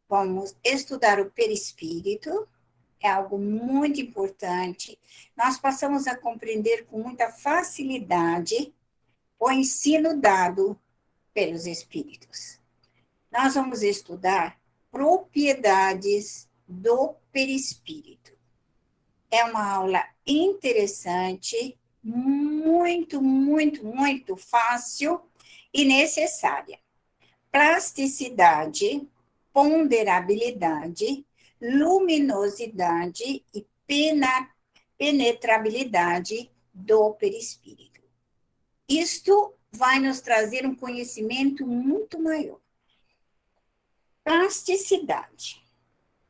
vamos estudar o perispírito, é algo muito importante. Nós passamos a compreender com muita facilidade o ensino dado pelos espíritos. Nós vamos estudar propriedades do perispírito. É uma aula interessante, muito fácil e necessária. Plasticidade, ponderabilidade, luminosidade e penetrabilidade do perispírito. Isto vai nos trazer um conhecimento muito maior. Plasticidade.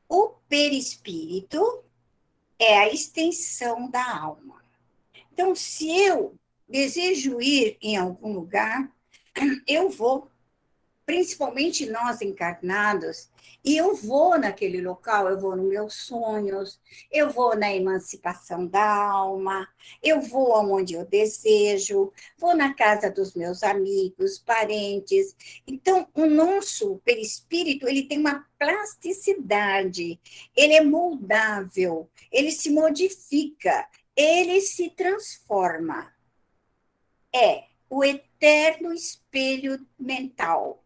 O perispírito é a extensão da alma. Então, se eu desejo ir em algum lugar, eu vou, principalmente nós encarnados, e eu vou naquele local, eu vou nos meus sonhos, eu vou na emancipação da alma, eu vou aonde eu desejo, vou na casa dos meus amigos, parentes. Então, o nosso perispírito, ele tem uma plasticidade, ele é moldável, ele se modifica, ele se transforma. É o eterno espelho mental,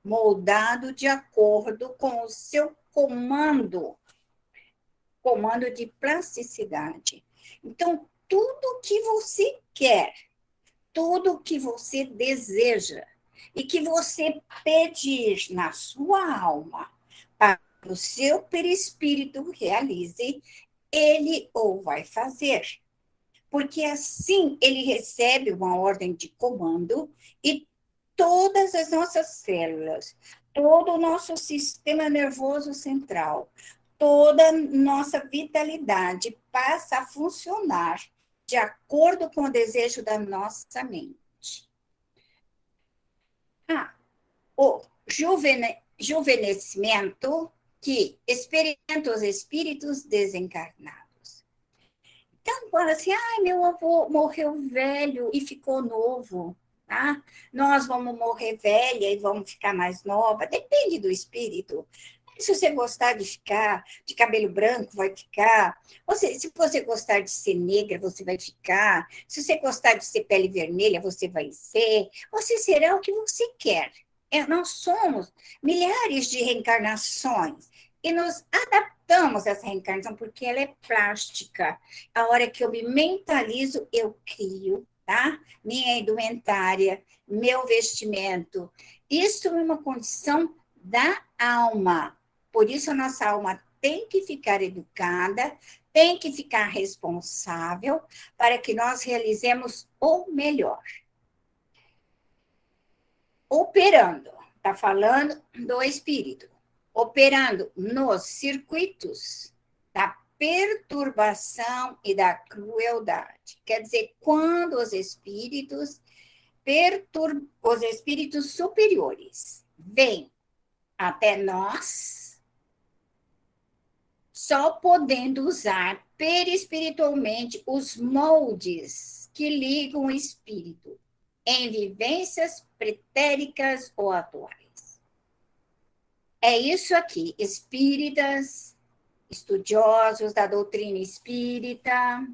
moldado de acordo com o seu comando de plasticidade. Então, tudo que você quer, tudo que você deseja e que você pedir na sua alma para que o seu perispírito realize, ele ou vai fazer. Porque assim ele recebe uma ordem de comando e todas as nossas células, todo o nosso sistema nervoso central, toda a nossa vitalidade passa a funcionar de acordo com o desejo da nossa mente. O juvenescimento que experimenta os espíritos desencarnados. Então, fala assim, meu avô morreu velho e ficou novo. Tá? Nós vamos morrer velha e vamos ficar mais nova. Depende do espírito. Se você gostar de ficar de cabelo branco, vai ficar. Se você gostar de ser negra, você vai ficar. Se você gostar de ser pele vermelha, você vai ser. Você será o que você quer. Nós somos milhares de reencarnações e nos adaptamos a essa reencarnação porque ela é plástica. A hora que eu me mentalizo, eu crio, tá? Minha indumentária, meu vestimento. Isso é uma condição da alma. Por isso, a nossa alma tem que ficar educada, tem que ficar responsável para que nós realizemos o melhor. Operando, está falando do espírito, operando nos circuitos da perturbação e da crueldade. Quer dizer, quando os espíritos superiores vêm até nós, só podendo usar perispiritualmente os moldes que ligam o espírito em vivências pretéricas ou atuais. É isso aqui, espíritas, estudiosos da doutrina espírita.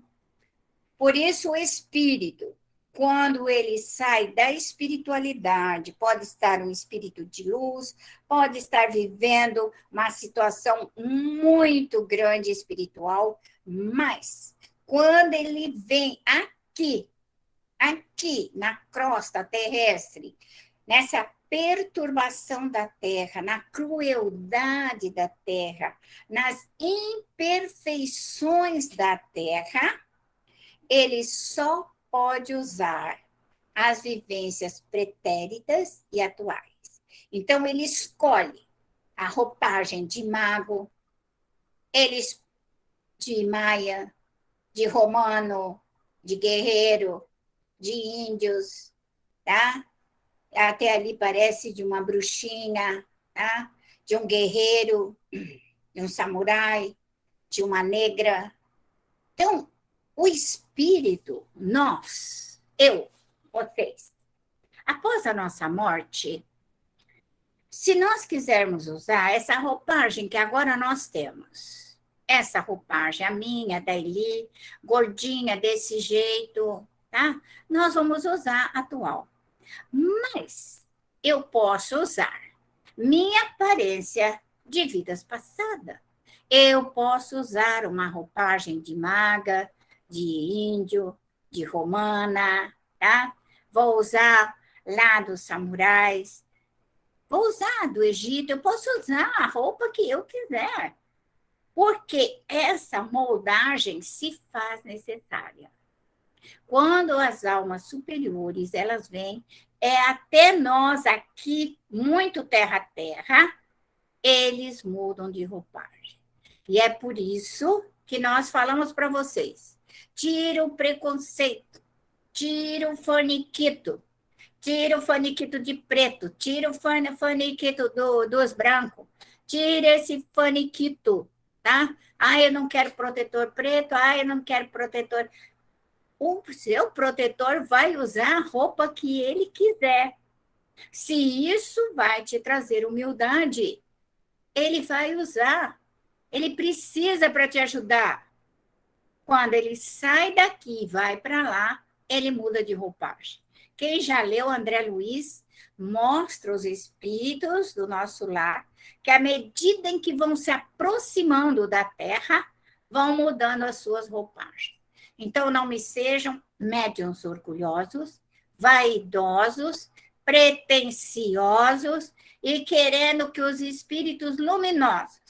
Por isso, o espírito, quando ele sai da espiritualidade, pode estar um espírito de luz, pode estar vivendo uma situação muito grande espiritual, mas quando ele vem aqui na crosta terrestre, nessa perturbação da terra, na crueldade da terra, nas imperfeições da terra, ele só pode usar as vivências pretéritas e atuais. Então, ele escolhe a roupagem de mago, de maia, de romano, de guerreiro, de índios, tá? Até ali parece de uma bruxinha, tá? De um guerreiro, de um samurai, de uma negra. Então, o espírito, nós, eu, vocês, após a nossa morte, Se nós quisermos usar essa roupagem que agora nós temos, essa roupagem, a minha, da Eli, gordinha desse jeito, tá? Nós vamos usar a atual. Mas eu posso usar minha aparência de vidas passadas. Eu posso usar uma roupagem de maga, de índio, de romana, tá? Vou usar lá dos samurais, vou usar do Egito, eu posso usar a roupa que eu quiser, porque essa moldagem se faz necessária. Quando as almas superiores elas vêm, é até nós aqui, muito terra-terra, eles mudam de roupagem. E é por isso que nós falamos para vocês: tira o preconceito, tira o faniquito, tira o faniquito de preto, tira o faniquito dos brancos, tira esse faniquito, tá? Ah, eu não quero protetor preto, ah, eu não quero protetor. O seu protetor vai usar a roupa que ele quiser. Se isso vai te trazer humildade, ele vai usar. Ele precisa para te ajudar. Quando ele sai daqui e vai para lá, ele muda de roupagem. Quem já leu André Luiz mostra os espíritos do nosso lar que, à medida em que vão se aproximando da Terra, vão mudando as suas roupagens. Então, não me sejam médiuns orgulhosos, vaidosos, pretensiosos e querendo que os espíritos luminosos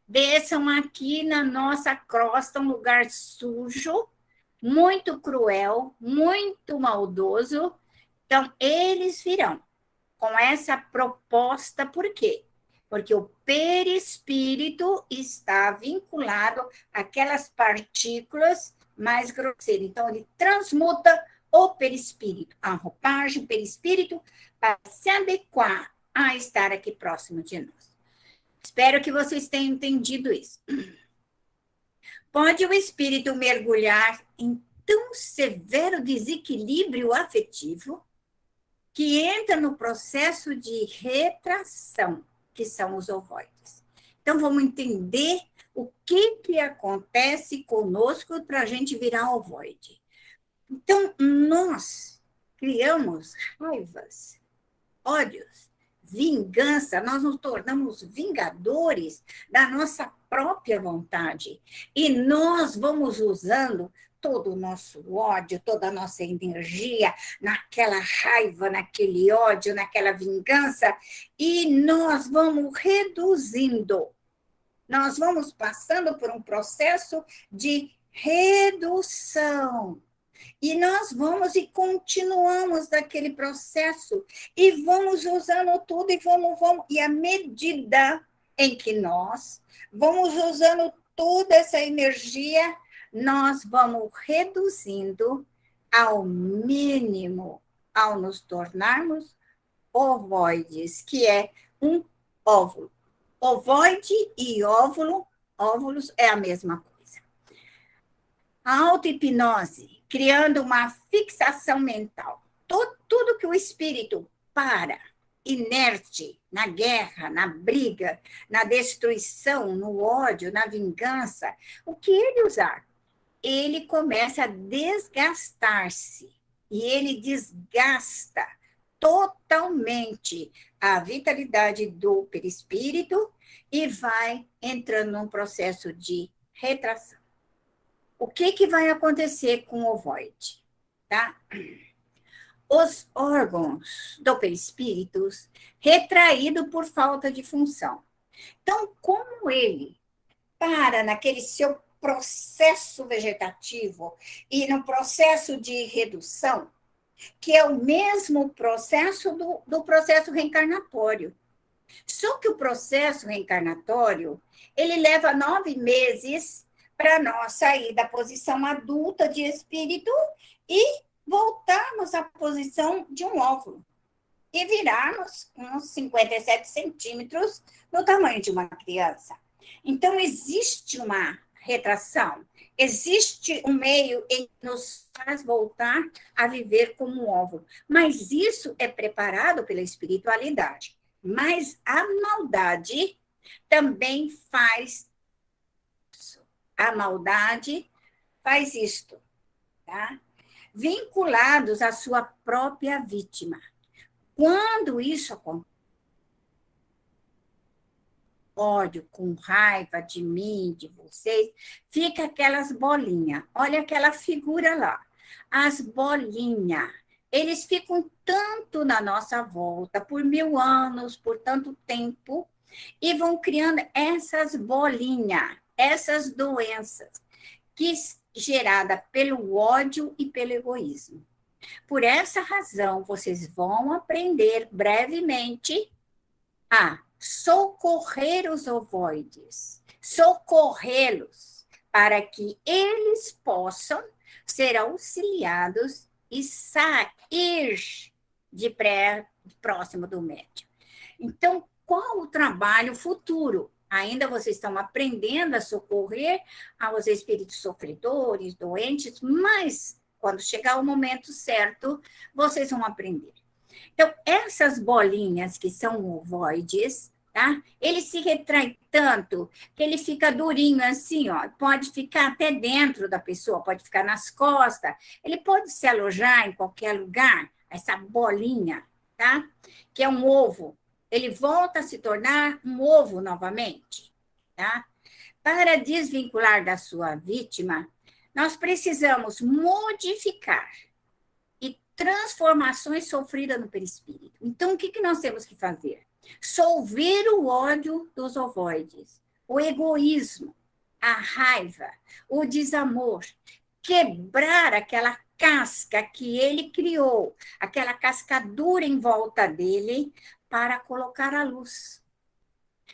desçam aqui na nossa crosta, um lugar sujo, muito cruel, muito maldoso. Então, eles virão com essa proposta, por quê? Porque o perispírito está vinculado àquelas partículas mais grosseiras. Então, ele transmuta o perispírito, a roupagem, o perispírito, para se adequar a estar aqui próximo de nós. Espero que vocês tenham entendido isso. Pode o espírito mergulhar em tão severo desequilíbrio afetivo que entra no processo de retração, que são os ovoides. Então, vamos entender o que acontece conosco para a gente virar ovoide. Então, nós criamos raivas, ódios, vingança, nós nos tornamos vingadores da nossa própria vontade. E nós vamos usando todo o nosso ódio, toda a nossa energia naquela raiva, naquele ódio, naquela vingança, e nós vamos reduzindo. Nós vamos passando por um processo de redução. E nós vamos e continuamos daquele processo e vamos usando tudo e vamos. E à medida em que nós vamos usando toda essa energia, nós vamos reduzindo ao mínimo ao nos tornarmos ovoides, que é um óvulo. Ovoide e óvulo, óvulos é a mesma coisa. A auto-hipnose, criando uma fixação mental. Tudo que o espírito para, inerte, na guerra, na briga, na destruição, no ódio, na vingança, o que ele usar? Ele começa a desgastar-se. E ele desgasta totalmente a vitalidade do perispírito e vai entrando num processo de retração. O que vai acontecer com o ovoide? Tá? Os órgãos do perispírito retraído por falta de função. Então, como ele para naquele seu processo vegetativo e no processo de redução, que é o mesmo processo do processo reencarnatório. Só que o processo reencarnatório, ele leva 9 meses para nós sair da posição adulta de espírito e voltarmos à posição de um óvulo e virarmos uns 57 centímetros no tamanho de uma criança. Então, existe uma retração, existe um meio em que nos faz voltar a viver como um óvulo, mas isso é preparado pela espiritualidade. Mas a maldade também faz isso. A maldade faz isto, tá? Vinculados à sua própria vítima. Quando isso acontece, ódio, com raiva de mim, de vocês, fica aquelas bolinhas. Olha aquela figura lá. As bolinhas. Eles ficam tanto na nossa volta, por 1000 anos, por tanto tempo, e vão criando essas bolinhas, essas doenças, que gerada pelo ódio e pelo egoísmo. Por essa razão, vocês vão aprender brevemente a socorrer os ovoides, socorrê-los, para que eles possam ser auxiliados e sair próximo do médium. Então, qual o trabalho futuro? Ainda vocês estão aprendendo a socorrer aos espíritos sofredores, doentes, mas quando chegar o momento certo, vocês vão aprender. Então, essas bolinhas que são ovoides, tá? Ele se retrai tanto que ele fica durinho assim, ó. Pode ficar até dentro da pessoa, pode ficar nas costas, ele pode se alojar em qualquer lugar, essa bolinha, tá? Que é um ovo. Ele volta a se tornar um ovo novamente, tá? Para desvincular da sua vítima, nós precisamos modificar transformações sofridas no perispírito. Então, o que nós temos que fazer? Solver o ódio dos ovoides, o egoísmo, a raiva, o desamor, quebrar aquela casca que ele criou, aquela casca dura em volta dele, para colocar a luz.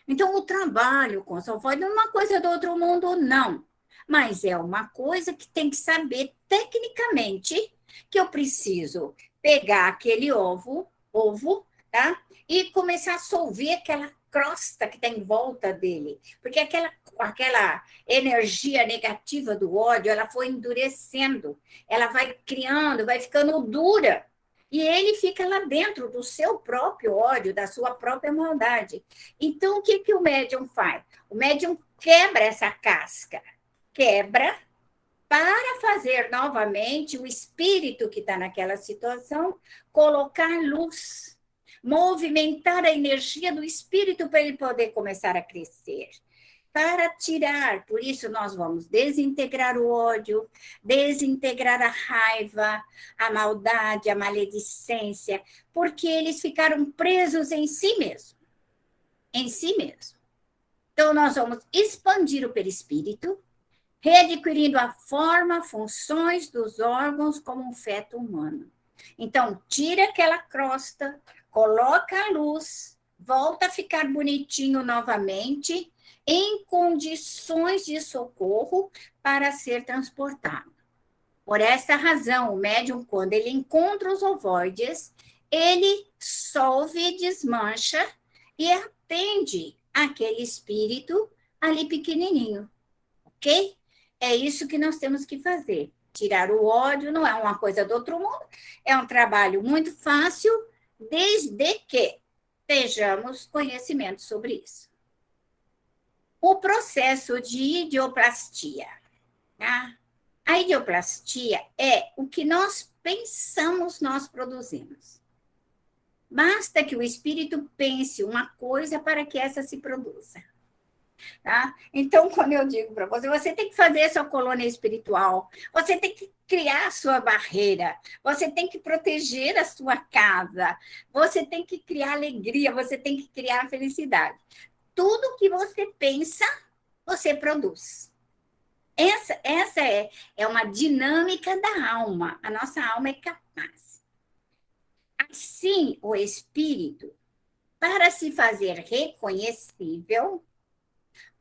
Então, o trabalho com os ovoides não é uma coisa do outro mundo, não. Mas é uma coisa que tem que saber tecnicamente que eu preciso pegar aquele ovo, tá? E começar a solver aquela crosta que está em volta dele. Porque aquela energia negativa do ódio, ela foi endurecendo, ela vai criando, vai ficando dura. E ele fica lá dentro do seu próprio ódio, da sua própria maldade. Então, o que o médium faz? O médium quebra essa casca, quebra, para fazer novamente o espírito que está naquela situação colocar luz, movimentar a energia do espírito para ele poder começar a crescer. Para tirar, por isso nós vamos desintegrar o ódio, desintegrar a raiva, a maldade, a maledicência, porque eles ficaram presos em si mesmo, em si mesmo. Então nós vamos expandir o perispírito, readquirindo a forma, funções dos órgãos como um feto humano. Então, tira aquela crosta, coloca a luz, volta a ficar bonitinho novamente, em condições de socorro para ser transportado. Por essa razão, o médium, quando ele encontra os ovoides, ele solve e desmancha e atende aquele espírito ali pequenininho, ok? É isso que nós temos que fazer. Tirar o ódio não é uma coisa do outro mundo, é um trabalho muito fácil, desde que tenhamos conhecimento sobre isso. O processo de idioplastia. Tá? A idioplastia é o que nós pensamos, nós produzimos. Basta que o espírito pense uma coisa para que essa se produza. Tá? Então, quando eu digo para você, você tem que fazer a sua colônia espiritual, você tem que criar a sua barreira, você tem que proteger a sua casa, você tem que criar alegria, você tem que criar felicidade. Tudo que você pensa, você produz. Essa é uma dinâmica da alma. A nossa alma é capaz. Assim, o espírito, para se fazer reconhecível,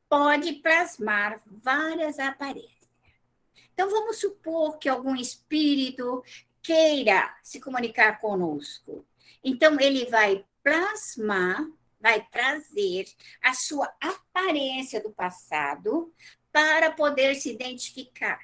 pode plasmar várias aparências. Então, vamos supor que algum espírito queira se comunicar conosco. Então, ele vai plasmar, vai trazer a sua aparência do passado para poder se identificar.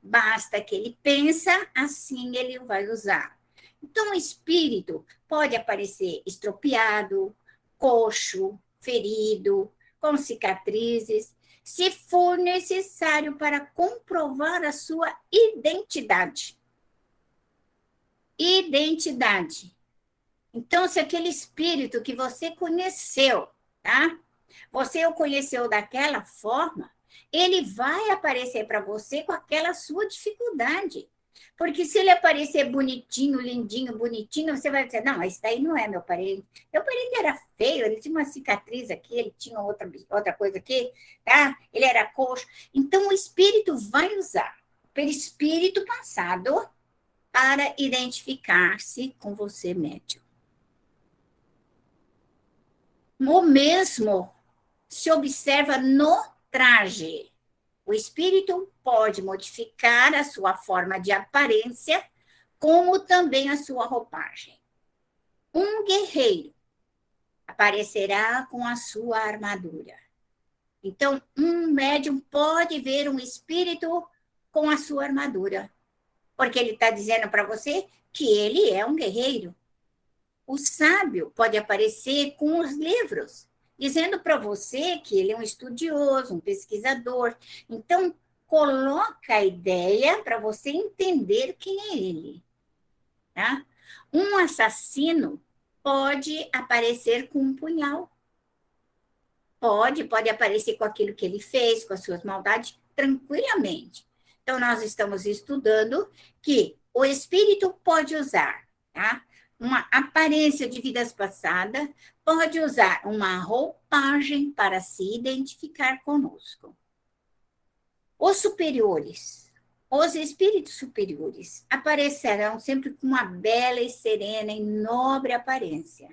Basta que ele pensa, assim ele vai usar. Então, o espírito pode aparecer estropiado, coxo, ferido, com cicatrizes, se for necessário para comprovar a sua identidade. Identidade. Então, se aquele espírito que você conheceu, tá? Você o conheceu daquela forma, ele vai aparecer para você com aquela sua dificuldade. Porque se ele aparecer bonitinho, lindinho, bonitinho, você vai dizer, não, esse daí não é meu parente. Meu parente era feio, ele tinha uma cicatriz aqui, ele tinha outra coisa aqui, tá? Ele era coxo. Então, o espírito vai usar o perispírito passado para identificar-se com você, médium. O mesmo se observa no traje. O espírito pode modificar a sua forma de aparência, como também a sua roupagem. Um guerreiro aparecerá com a sua armadura. Então, um médium pode ver um espírito com a sua armadura, porque ele está dizendo para você que ele é um guerreiro. O sábio pode aparecer com os livros, dizendo para você que ele é um estudioso, um pesquisador. Então, coloca a ideia para você entender quem é ele. Tá? Um assassino pode aparecer com um punhal. Pode aparecer com aquilo que ele fez, com as suas maldades, tranquilamente. Então, nós estamos estudando que o espírito pode usar, tá? Uma aparência de vidas passadas, pode usar uma roupagem para se identificar conosco. Os superiores, os espíritos superiores, aparecerão sempre com uma bela e serena e nobre aparência.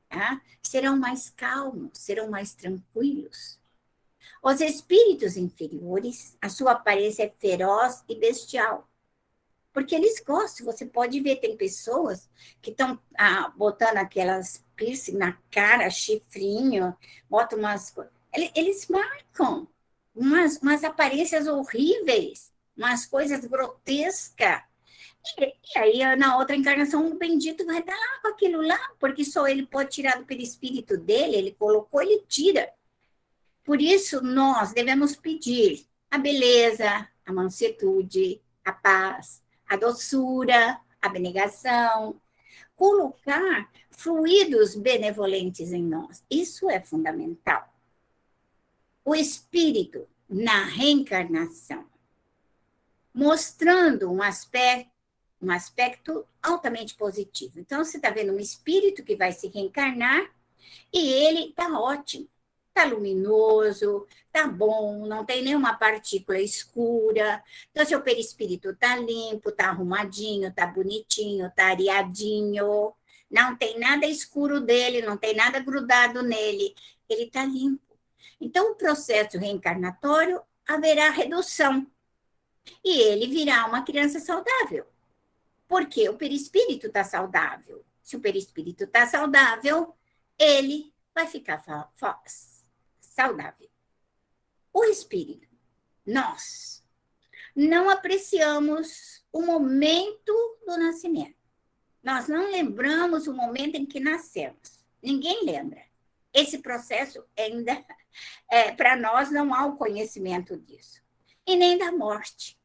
Tá? Serão mais calmos, serão mais tranquilos. Os espíritos inferiores, a sua aparência é feroz e bestial, porque eles gostam. Você pode ver, tem pessoas que estão botando aquelas piercing na cara, chifrinho, botam umas coisas. Eles marcam umas aparências horríveis, umas coisas grotescas. E aí, na outra encarnação, o bendito vai dar lá com aquilo lá, porque só ele pode tirar do perispírito dele, ele colocou, ele tira. Por isso, nós devemos pedir a beleza, a mansuetude, a paz, a doçura, a abnegação, colocar fluidos benevolentes em nós. Isso é fundamental. O espírito, na reencarnação, mostrando um aspecto altamente positivo. Então, você está vendo um espírito que vai se reencarnar e ele está ótimo, está luminoso, está bom, não tem nenhuma partícula escura. Então, seu perispírito está limpo, está arrumadinho, está bonitinho, está areadinho, não tem nada escuro dele, não tem nada grudado nele, ele está limpo. Então, o processo reencarnatório haverá redução e ele virá uma criança saudável. Porque o perispírito está saudável. Se o perispírito está saudável, ele vai ficar saudável. O espírito, nós não apreciamos o momento do nascimento. Nós não lembramos o momento em que nascemos. Ninguém lembra. Esse processo ainda, para nós, não há o conhecimento disso. E nem da morte.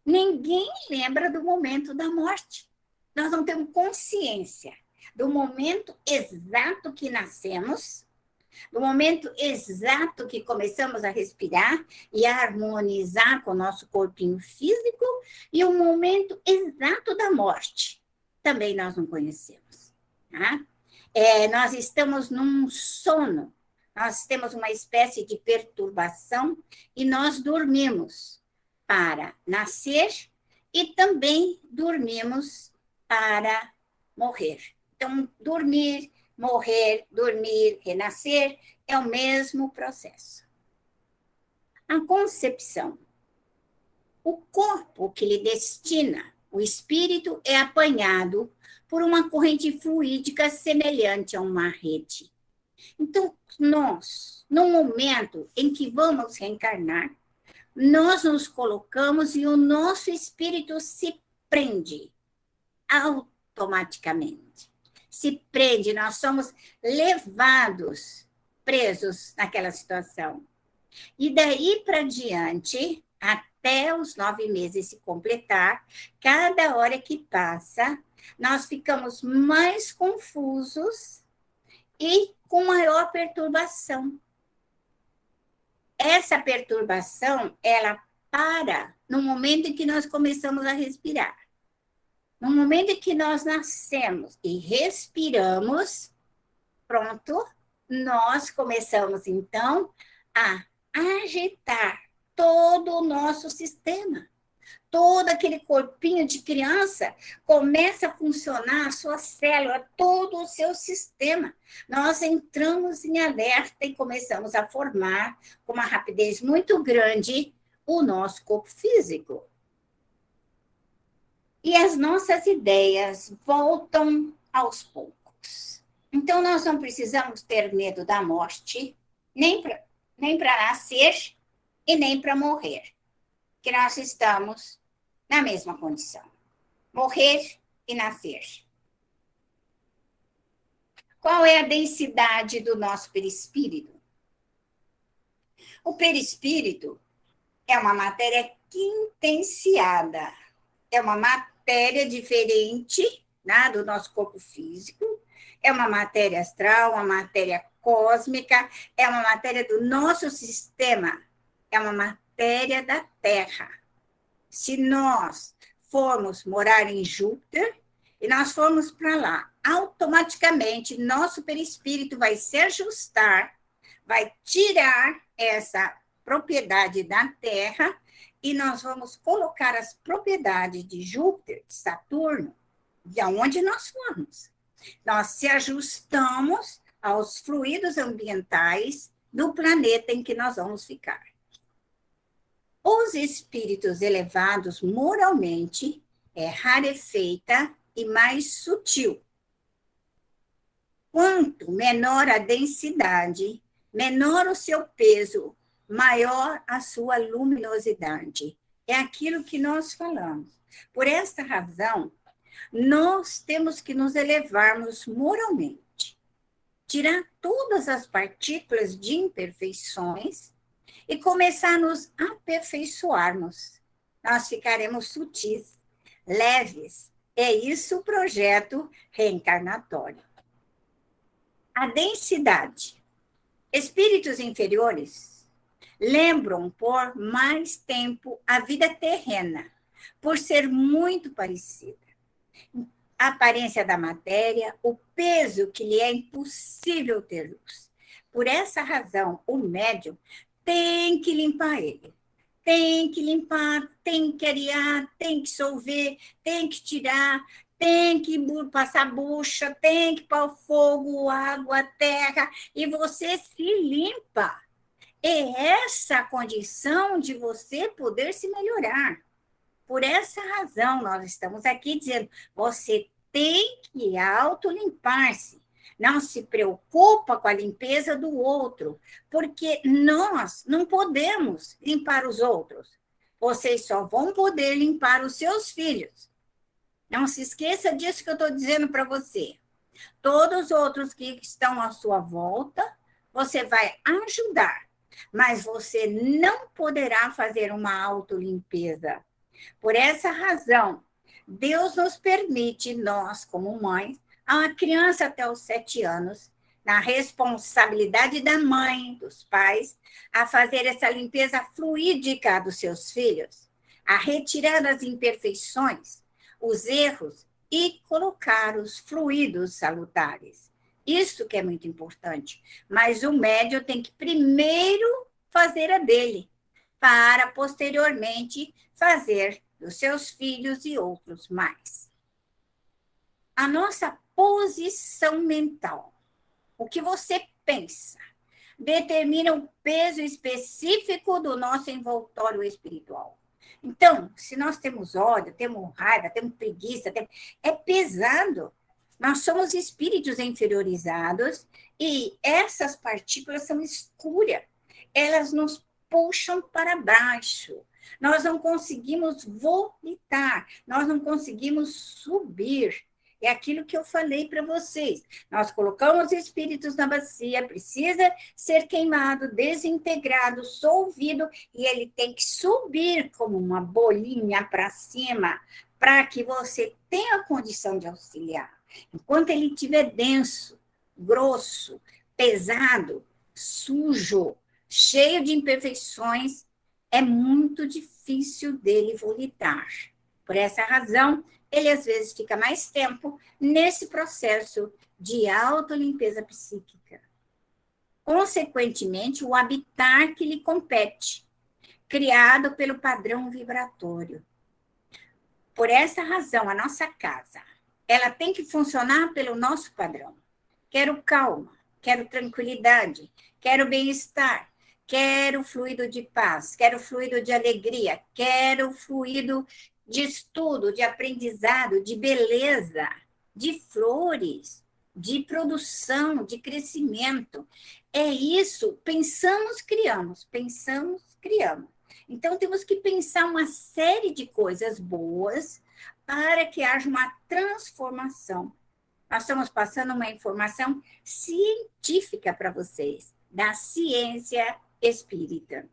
Ninguém lembra do momento da morte. Nós não temos consciência do momento exato que nascemos, do momento exato que começamos a respirar e a harmonizar com o nosso corpinho físico, e o momento exato da morte. Também nós não conhecemos. Tá? Nós estamos num sono, nós temos uma espécie de perturbação e nós dormimos para nascer e também dormimos para morrer. Então, dormir, morrer, dormir, renascer é o mesmo processo. A concepção. O corpo que lhe destina o espírito é apanhado por uma corrente fluídica semelhante a uma rede. Então, nós, no momento em que vamos reencarnar, nós nos colocamos e o nosso espírito se prende automaticamente. se prende, nós somos levados, presos naquela situação. E daí para diante, até os 9 meses se completar, cada hora que passa, nós ficamos mais confusos e com maior perturbação. Essa perturbação, ela para no momento em que nós começamos a respirar. No momento em que nós nascemos e respiramos, pronto, nós começamos, então, a agitar todo o nosso sistema. Todo aquele corpinho de criança começa a funcionar, a sua célula, todo o seu sistema. Nós entramos em alerta e começamos a formar, com uma rapidez muito grande, o nosso corpo físico. E as nossas ideias voltam aos poucos. Então, nós não precisamos ter medo da morte, nem para nascer e nem para morrer, que nós estamos na mesma condição. Morrer e nascer. Qual é a densidade do nosso perispírito? O perispírito é uma matéria quintenciada, é uma matéria diferente, né, do nosso corpo físico, é uma matéria astral, uma matéria cósmica, é uma matéria do nosso sistema, é uma matéria da Terra. Se nós formos morar em Júpiter e nós formos para lá, automaticamente nosso perispírito vai se ajustar, vai tirar essa propriedade da Terra e nós vamos colocar as propriedades de Júpiter, de Saturno, de onde nós formos. Nós se ajustamos aos fluidos ambientais do planeta em que nós vamos ficar. Os espíritos elevados moralmente é rarefeita e mais sutil. Quanto menor a densidade, menor o seu peso, maior a sua luminosidade. É aquilo que nós falamos. Por esta razão, nós temos que nos elevarmos moralmente, tirar todas as partículas de imperfeições e começar a nos aperfeiçoarmos. Nós ficaremos sutis, leves. É isso o projeto reencarnatório. A densidade. Espíritos inferiores lembram por mais tempo a vida terrena, por ser muito parecida. A aparência da matéria, o peso que lhe é impossível ter luz. Por essa razão, o médium tem que limpar ele. Tem que limpar, tem que arear, tem que solver, tem que tirar, tem que passar bucha, tem que pôr fogo, água, terra, e você se limpa. É essa a condição de você poder se melhorar. Por essa razão, nós estamos aqui dizendo, você tem que autolimpar-se. Não se preocupa com a limpeza do outro, porque nós não podemos limpar os outros. Vocês só vão poder limpar os seus filhos. Não se esqueça disso que eu estou dizendo para você. Todos os outros que estão à sua volta, você vai ajudar, mas você não poderá fazer uma autolimpeza. Por essa razão, Deus nos permite, nós como mães, a uma criança até os 7 anos, na responsabilidade da mãe, dos pais, a fazer essa limpeza fluídica dos seus filhos, a retirar as imperfeições, os erros e colocar os fluidos salutares. Isso que é muito importante. Mas o médium tem que primeiro fazer a dele, para posteriormente fazer dos seus filhos e outros mais. A nossa posição mental, o que você pensa, determina o peso específico do nosso envoltório espiritual. Então, se nós temos ódio, temos raiva, temos preguiça, é pesado. Nós somos espíritos inferiorizados e essas partículas são escuras. Elas nos puxam para baixo. Nós não conseguimos vomitar, nós não conseguimos subir. É aquilo que eu falei para vocês. Nós colocamos os espíritos na bacia, precisa ser queimado, desintegrado, dissolvido, e ele tem que subir como uma bolinha para cima, para que você tenha a condição de auxiliar. Enquanto ele estiver denso, grosso, pesado, sujo, cheio de imperfeições, é muito difícil dele voltar. Por essa razão, ele às vezes fica mais tempo nesse processo de autolimpeza psíquica. Consequentemente, o habitar que lhe compete, criado pelo padrão vibratório. Por essa razão, a nossa casa, ela tem que funcionar pelo nosso padrão. Quero calma, quero tranquilidade, quero bem-estar, quero fluido de paz, quero fluido de alegria, quero fluido de estudo, de aprendizado, de beleza, de flores, de produção, de crescimento. É isso, pensamos, criamos, pensamos, criamos. Então, temos que pensar uma série de coisas boas para que haja uma transformação. Nós estamos passando uma informação científica para vocês, da ciência espírita.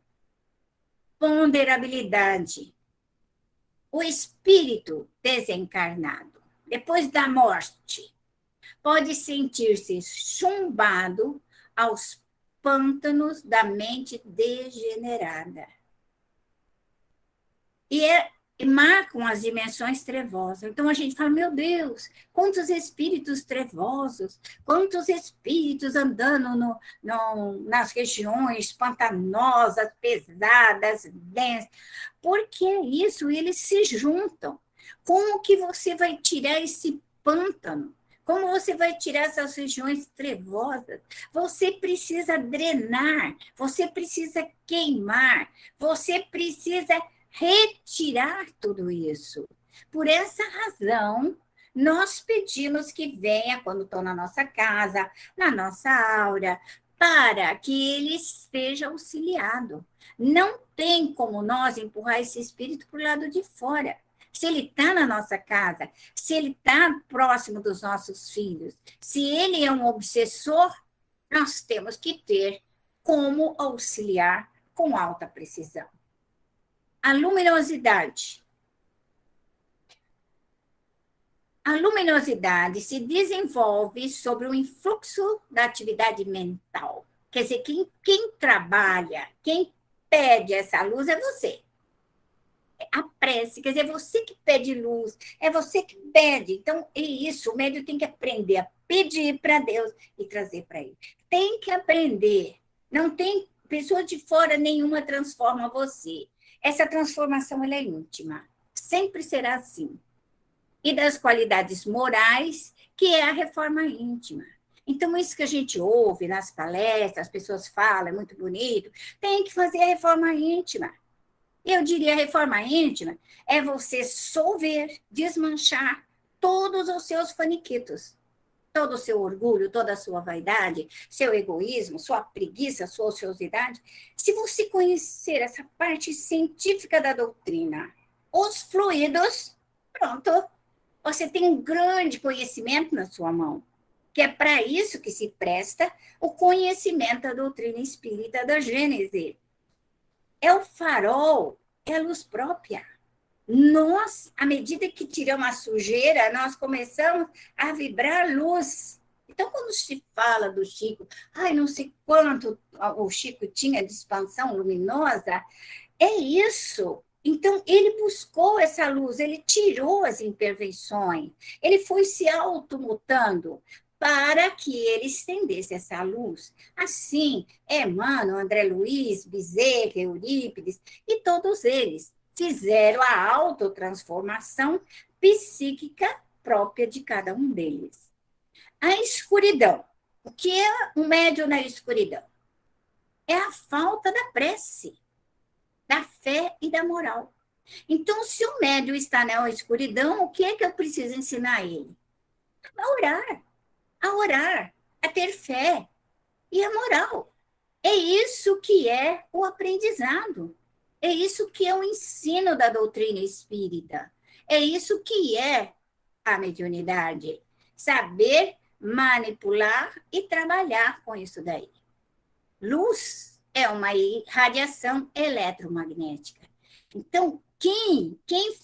Ponderabilidade. O espírito desencarnado, depois da morte, pode sentir-se chumbado aos pântanos da mente degenerada. E marcam as dimensões trevosas. Então a gente fala, meu Deus, quantos espíritos trevosos, quantos espíritos andando nas regiões pantanosas, pesadas, densas. Por que isso? Eles se juntam. Como que você vai tirar esse pântano? Como você vai tirar essas regiões trevosas? Você precisa drenar, você precisa queimar, você precisa retirar tudo isso. Por essa razão, nós pedimos que venha quando estão na nossa casa, na nossa aura, para que ele seja auxiliado. Não tem como nós empurrar esse espírito para o lado de fora. Se ele está na nossa casa, se ele está próximo dos nossos filhos, se ele é um obsessor, nós temos que ter como auxiliar com alta precisão. A luminosidade. A luminosidade se desenvolve sobre o influxo da atividade mental. Quer dizer, quem trabalha, quem pede essa luz é você. A prece, quer dizer, é você que pede luz, é você que pede. Então, é isso, o médium tem que aprender a pedir para Deus e trazer para ele. Tem que aprender. Não tem pessoa de fora nenhuma transforma você. Essa transformação ela é íntima, sempre será assim. E das qualidades morais, que é a reforma íntima. Então, isso que a gente ouve nas palestras, as pessoas falam, é muito bonito, tem que fazer a reforma íntima. Eu diria a reforma íntima é você solver, desmanchar todos os seus faniquitos, todo o seu orgulho, toda a sua vaidade, seu egoísmo, sua preguiça, sua ociosidade. Se você conhecer essa parte científica da doutrina, os fluidos, pronto, você tem um grande conhecimento na sua mão, que é para isso que se presta o conhecimento da doutrina espírita da Gênese. É o farol, é a luz própria. Nós, à medida que tiramos a sujeira, nós começamos a vibrar luz. Então, quando se fala do Chico, ai, não sei quanto o Chico tinha de expansão luminosa, é isso. Então, ele buscou essa luz, ele tirou as imperfeições, ele foi se automutando para que ele estendesse essa luz. Assim, Emmanuel, André Luiz, Bezerra, Eurípides e todos eles fizeram a autotransformação psíquica própria de cada um deles. A escuridão. O que é um médium na escuridão? É a falta da prece, da fé e da moral. Então, se o médium está na escuridão, o que é que eu preciso ensinar a ele? A orar, a ter fé e a moral. É isso que é o aprendizado. É isso que é o ensino da doutrina espírita. É isso que é a mediunidade, saber manipular e trabalhar com isso daí. Luz é uma radiação eletromagnética. Então, quem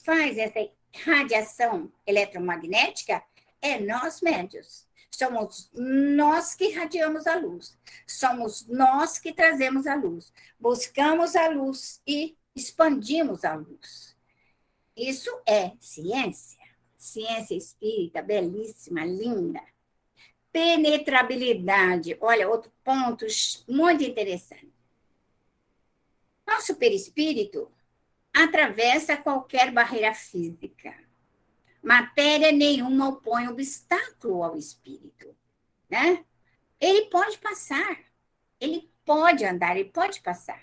faz essa radiação eletromagnética é nós médios. Somos nós que irradiamos a luz. Somos nós que trazemos a luz. Buscamos a luz e expandimos a luz. Isso é ciência. Ciência espírita, belíssima, linda. Penetrabilidade. Olha, outro ponto muito interessante. Nosso perispírito atravessa qualquer barreira física. Matéria nenhuma opõe obstáculo ao espírito, né? Ele pode passar, ele pode andar, ele pode passar.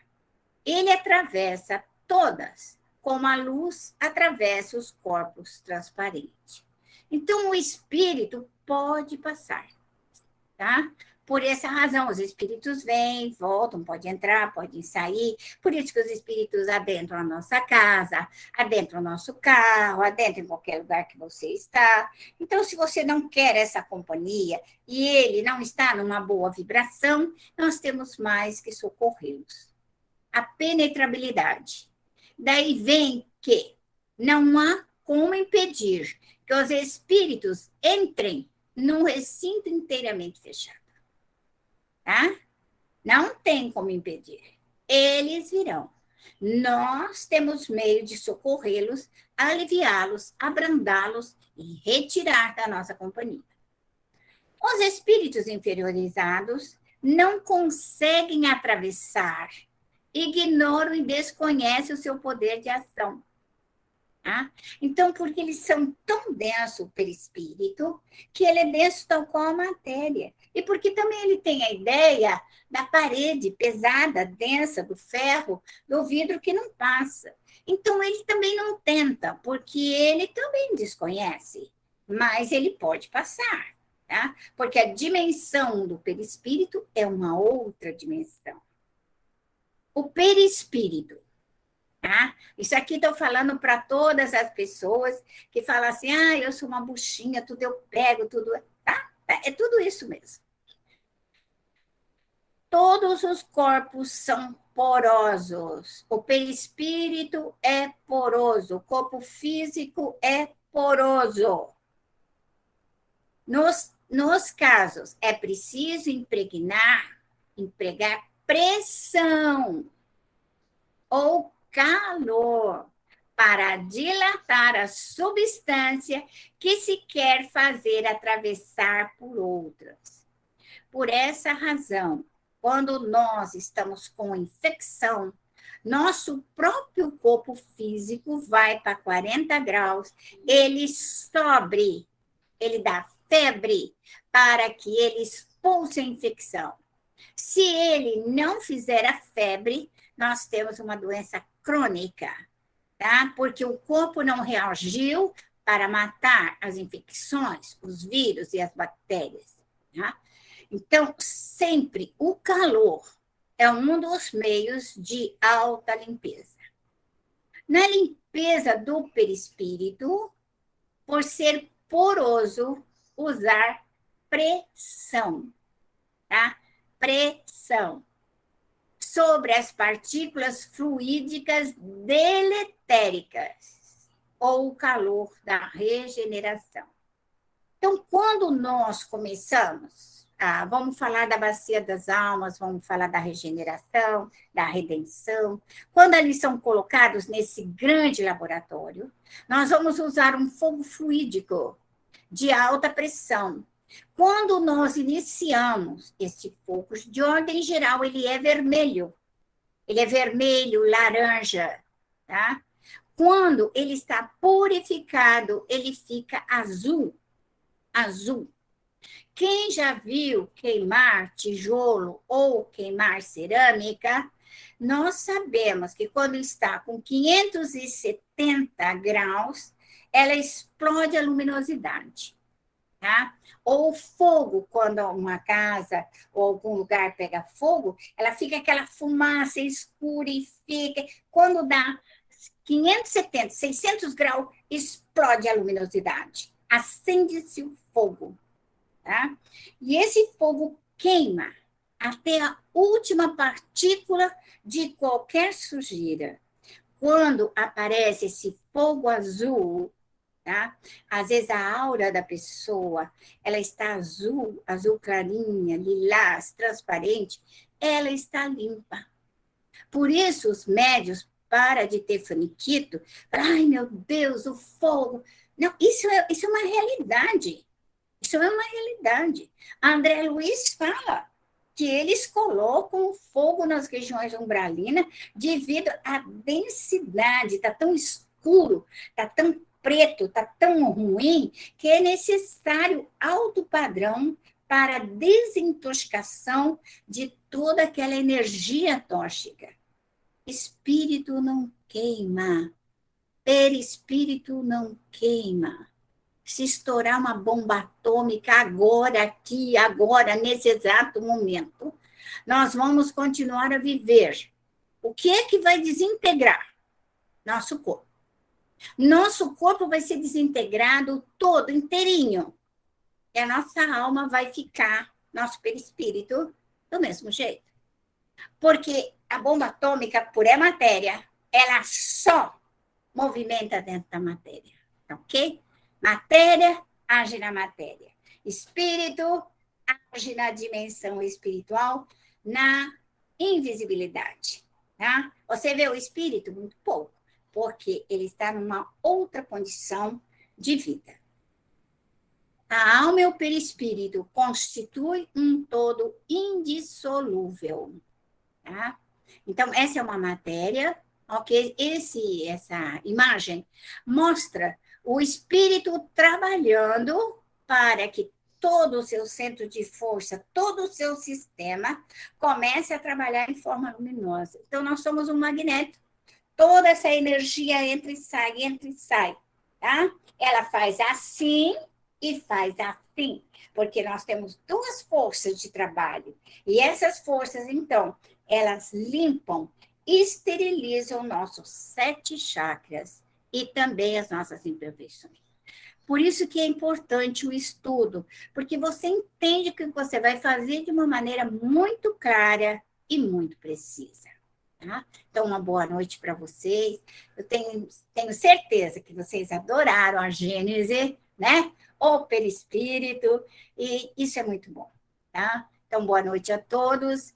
Ele atravessa todas, como a luz atravessa os corpos transparentes. Então, o espírito pode passar, tá? Por essa razão, os espíritos vêm, voltam, podem entrar, podem sair. Por isso que os espíritos adentram a nossa casa, adentram o nosso carro, adentram em qualquer lugar que você está. Então, se você não quer essa companhia e ele não está numa boa vibração, nós temos mais que socorrê-los. A penetrabilidade. Daí vem que não há como impedir que os espíritos entrem num recinto inteiramente fechado. Tá? Não tem como impedir. Eles virão. Nós temos meio de socorrê-los, aliviá-los, abrandá-los e retirar da nossa companhia. Os espíritos inferiorizados não conseguem atravessar, ignoram e desconhecem o seu poder de ação. Tá? Então, porque eles são tão densos, o perispírito, que ele é denso tal qual a matéria. E porque também ele tem a ideia da parede pesada, densa, do ferro, do vidro que não passa. Então, ele também não tenta, porque ele também desconhece, mas ele pode passar, tá? Porque a dimensão do perispírito é uma outra dimensão. O perispírito. Tá? Isso aqui estou falando para todas as pessoas que falam assim, eu sou uma buchinha, tudo eu pego, tudo... Tá? É tudo isso mesmo. Todos os corpos são porosos. O perispírito é poroso. O corpo físico é poroso. Nos casos, é preciso empregar pressão ou calor para dilatar a substância que se quer fazer atravessar por outras. Por essa razão, quando nós estamos com infecção, nosso próprio corpo físico vai para 40 graus, ele sobe, ele dá febre para que ele expulse a infecção. Se ele não fizer a febre, nós temos uma doença crônica, tá? Porque o corpo não reagiu para matar as infecções, os vírus e as bactérias, tá? Então, sempre o calor é um dos meios de alta limpeza. Na limpeza do perispírito, por ser poroso, usar pressão, tá? Pressão sobre as partículas fluídicas deletéricas ou o calor da regeneração. Então, quando nós começamos, vamos falar da bacia das almas, vamos falar da regeneração, da redenção, quando eles são colocados nesse grande laboratório, nós vamos usar um fogo fluídico de alta pressão. Quando nós iniciamos esse fogo, de ordem geral, ele é vermelho. Ele é vermelho, laranja, tá? Quando ele está purificado, ele fica azul. Azul. Quem já viu queimar tijolo ou queimar cerâmica, nós sabemos que quando está com 570 graus, ela explode a luminosidade. Tá? Ou fogo, quando uma casa ou algum lugar pega fogo, ela fica aquela fumaça escura e fica. Quando dá 570, 600 graus, explode a luminosidade. acende-se o fogo, tá? E esse fogo queima até a última partícula de qualquer sujeira. Quando aparece esse fogo azul, tá? Às vezes a aura da pessoa, ela está azul, azul clarinha, lilás, transparente, ela está limpa. Por isso os médios para de ter faniquito, ai meu Deus, o fogo. Não, isso é uma realidade. Isso é uma realidade. André Luiz fala que eles colocam o fogo nas regiões umbralinas devido à densidade, está tão escuro, está tão preto, está tão ruim, que é necessário alto padrão para a desintoxicação de toda aquela energia tóxica. Espírito não queima, perispírito não queima. Se estourar uma bomba atômica agora, aqui, agora, nesse exato momento, nós vamos continuar a viver. O que é que vai desintegrar? Nosso corpo. Nosso corpo vai ser desintegrado todo, inteirinho. E a nossa alma vai ficar, nosso perispírito, do mesmo jeito. Porque a bomba atômica, por é matéria, ela só movimenta dentro da matéria. Ok? Matéria age na matéria. Espírito age na dimensão espiritual, na invisibilidade. Tá? Você vê o espírito muito pouco, porque ele está numa outra condição de vida. A alma e o perispírito constituem um todo indissolúvel. Tá? Então, essa é uma matéria, ok? Essa imagem mostra o espírito trabalhando para que todo o seu centro de força, todo o seu sistema comece a trabalhar em forma luminosa. Então, nós somos um magneto. Toda essa energia entra e sai, tá? Ela faz assim e faz assim, porque nós temos duas forças de trabalho. E essas forças, então, elas limpam, esterilizam nossos 7 chakras e também as nossas imperfeições. Por isso que é importante o estudo, porque você entende o que você vai fazer de uma maneira muito clara e muito precisa. Tá? Então, uma boa noite para vocês. Eu tenho certeza que vocês adoraram a Gênese, né? O perispírito, e isso é muito bom. Tá? Então, boa noite a todos